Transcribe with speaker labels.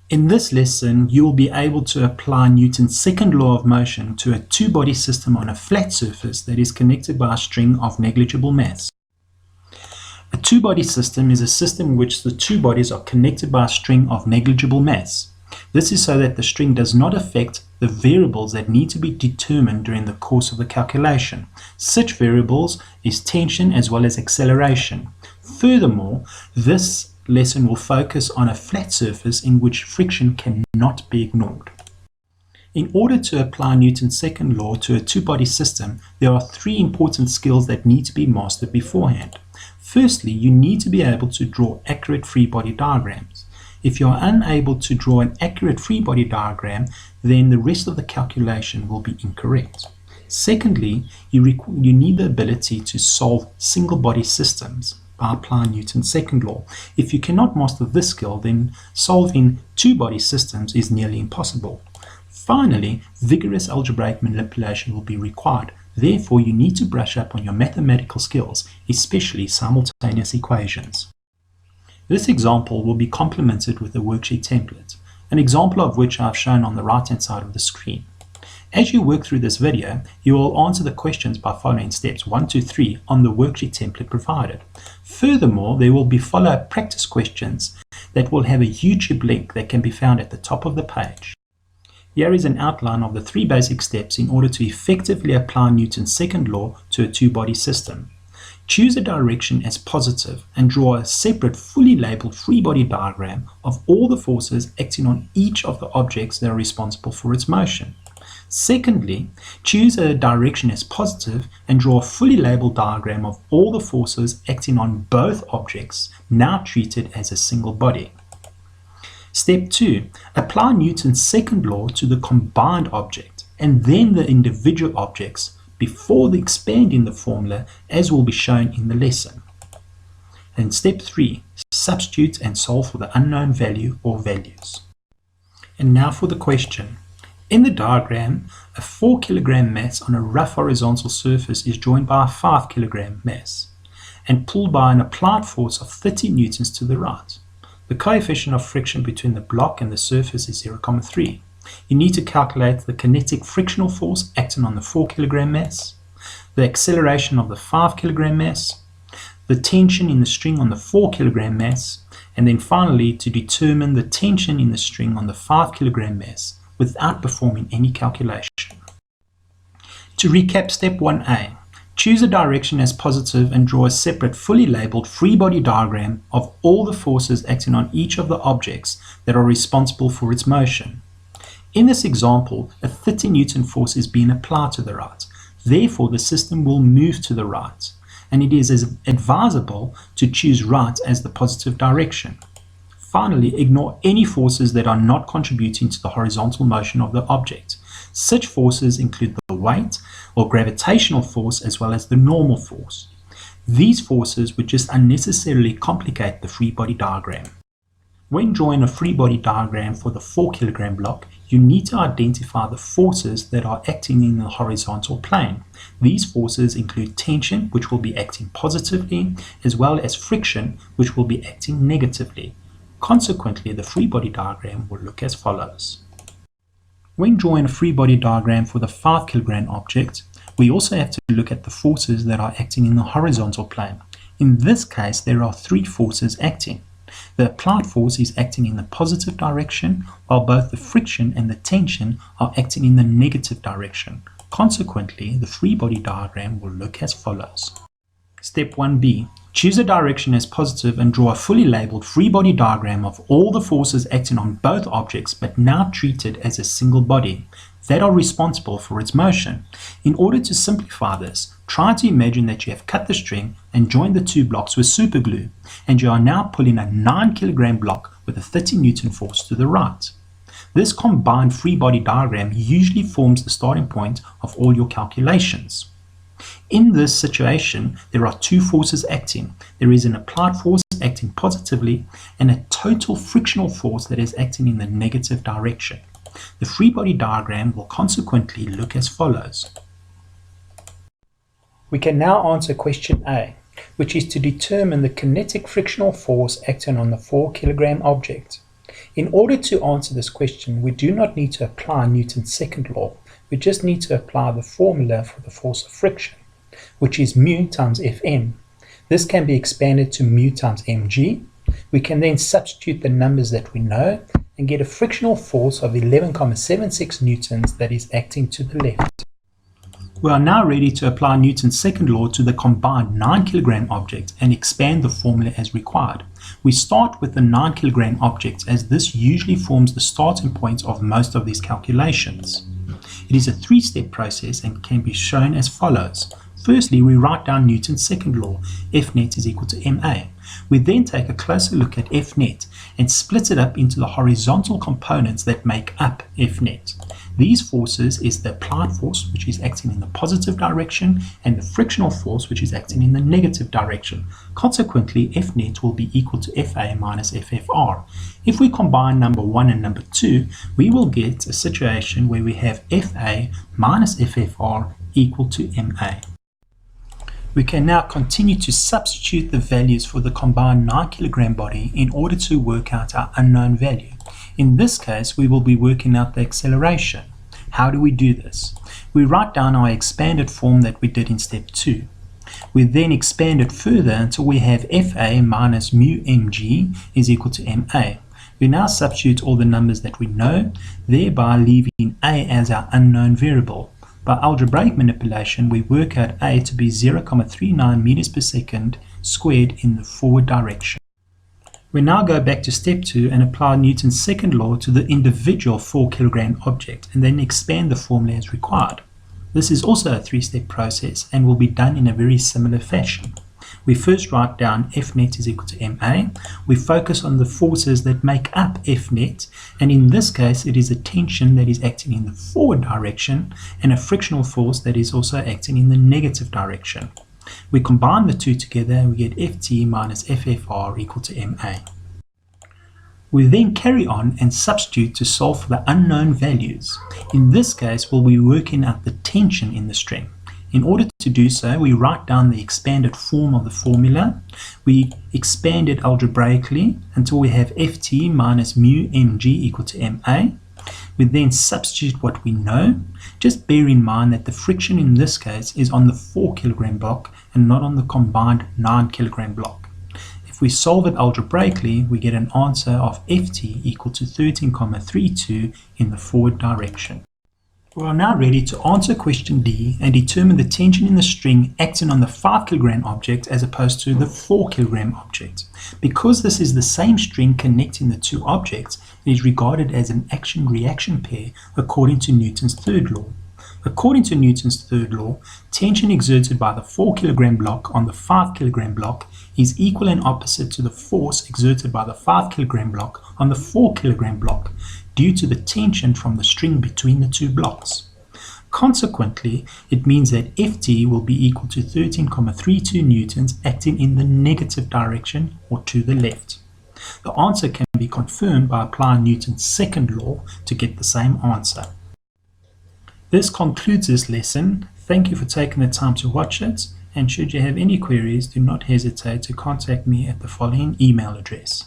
Speaker 1: In this lesson, you will be able to apply Newton's second law of motion to a two-body system on a flat surface that is connected by a string of negligible mass. A two-body system is a system in which the two bodies are connected by a string of negligible mass. This is so that the string does not affect the variables that need to be determined during the course of the calculation. Such variables is tension as well as acceleration. Furthermore, this lesson will focus on a flat surface in which friction cannot be ignored. In order to apply Newton's second law to a two-body system, there are three important skills that need to be mastered beforehand. Firstly, you need to be able to draw accurate free body diagrams. If you are unable to draw an accurate free body diagram, then the rest of the calculation will be incorrect. Secondly, you need the ability to solve single body systems by applying Newton's second law. If you cannot master this skill, then solving two-body systems is nearly impossible. Finally, vigorous algebraic manipulation will be required. Therefore, you need to brush up on your mathematical skills, especially simultaneous equations. This example will be complemented with a worksheet template, an example of which I have shown on the right-hand side of the screen. As you work through this video, you will answer the questions by following steps 1 to 3 on the worksheet template provided. Furthermore, there will be follow-up practice questions that will have a YouTube link that can be found at the top of the page. Here is an outline of the 3 basic steps in order to effectively apply Newton's second law to a two-body system. Choose a direction as positive and draw a separate fully labeled free body diagram of all the forces acting on each of the objects that are responsible for its motion. Secondly, choose a direction as positive and draw a fully labeled diagram of all the forces acting on both objects, now treated as a single body. Step 2. Apply Newton's second law to the combined object and then the individual objects before expanding the formula, as will be shown in the lesson. And step 3. Substitute and solve for the unknown value or values. And now for the question. In the diagram, a 4 kg mass on a rough horizontal surface is joined by a 5 kg mass and pulled by an applied force of 30 newtons to the right. The coefficient of friction between the block and the surface is 0,3. You need to calculate the kinetic frictional force acting on the 4 kg mass, the acceleration of the 5 kg mass, the tension in the string on the 4 kg mass, and then finally to determine the tension in the string on the 5 kg mass without performing any calculation. To recap step 1a, choose a direction as positive and draw a separate fully labeled free body diagram of all the forces acting on each of the objects that are responsible for its motion. In this example, a 30 Newton force is being applied to the right. Therefore, the system will move to the right, and it is advisable to choose right as the positive direction. Finally, ignore any forces that are not contributing to the horizontal motion of the object. Such forces include the weight or gravitational force as well as the normal force. These forces would just unnecessarily complicate the free body diagram. When drawing a free body diagram for the 4 kg block, you need to identify the forces that are acting in the horizontal plane. These forces include tension, which will be acting positively, as well as friction, which will be acting negatively. Consequently, the free body diagram will look as follows. When drawing a free body diagram for the 5 kg object, we also have to look at the forces that are acting in the horizontal plane. In this case, there are 3 forces acting. The applied force is acting in the positive direction, while both the friction and the tension are acting in the negative direction. Consequently, the free body diagram will look as follows. Step 1b. Choose a direction as positive and draw a fully labeled free body diagram of all the forces acting on both objects but now treated as a single body that are responsible for its motion. In order to simplify this, try to imagine that you have cut the string and joined the 2 blocks with super glue, and you are now pulling a 9 kg block with a 30 Newton force to the right. This combined free body diagram usually forms the starting point of all your calculations. In this situation, there are 2 forces acting. There is an applied force acting positively and a total frictional force that is acting in the negative direction. The free body diagram will consequently look as follows. We can now answer question A, which is to determine the kinetic frictional force acting on the 4 kg object. In order to answer this question, we do not need to apply Newton's second law. We just need to apply the formula for the force of friction, which is mu times Fm. This can be expanded to mu times mg. We can then substitute the numbers that we know and get a frictional force of 11,76 newtons that is acting to the left. We are now ready to apply Newton's second law to the combined 9 kilogram object and expand the formula as required. We start with the 9 kilogram object, as this usually forms the starting point of most of these calculations. It is a three-step process and can be shown as follows. Firstly, we write down Newton's second law, F net is equal to ma. We then take a closer look at F net and split it up into the horizontal components that make up F net. These forces is the applied force, which is acting in the positive direction, and the frictional force, which is acting in the negative direction. Consequently, F net will be equal to Fa minus FFR. If we combine number 1 and number 2, we will get a situation where we have Fa minus FFR equal to ma. We can now continue to substitute the values for the combined 9 kilogram body in order to work out our unknown value. In this case, we will be working out the acceleration. How do we do this? We write down our expanded form that we did in step 2. We then expand it further until we have Fa minus mu mg is equal to ma. We now substitute all the numbers that we know, thereby leaving a as our unknown variable. By algebraic manipulation, we work out a to be 0.39 meters per second squared in the forward direction. We now go back to step 2 and apply Newton's second law to the individual 4 kilogram object and then expand the formula as required. This is also a three-step process and will be done in a very similar fashion. We first write down F net is equal to ma. We focus on the forces that make up F net, and in this case it is a tension that is acting in the forward direction and a frictional force that is also acting in the negative direction. We combine the two together and we get Ft minus FFR equal to ma. We then carry on and substitute to solve for the unknown values. In this case, we'll be working out the tension in the string. In order to do so, we write down the expanded form of the formula. We expand it algebraically until we have Ft minus mu mg equal to ma. We then substitute what we know. Just bear in mind that the friction in this case is on the 4 kilogram block and not on the combined 9 kilogram block. If we solve it algebraically, we get an answer of Ft equal to 13,32 in the forward direction. We are now ready to answer question D and determine the tension in the string acting on the 5 kilogram object as opposed to the 4 kilogram object. Because this is the same string connecting the two objects, it is regarded as an action-reaction pair according to Newton's third law. According to Newton's third law, tension exerted by the 4 kilogram block on the 5 kilogram block is equal and opposite to the force exerted by the 5 kilogram block on the 4 kilogram block, due to the tension from the string between the two blocks. Consequently, it means that Ft will be equal to 13,32 newtons acting in the negative direction or to the left. The answer can be confirmed by applying Newton's second law to get the same answer. This concludes this lesson. Thank you for taking the time to watch it, and should you have any queries, do not hesitate to contact me at the following email address.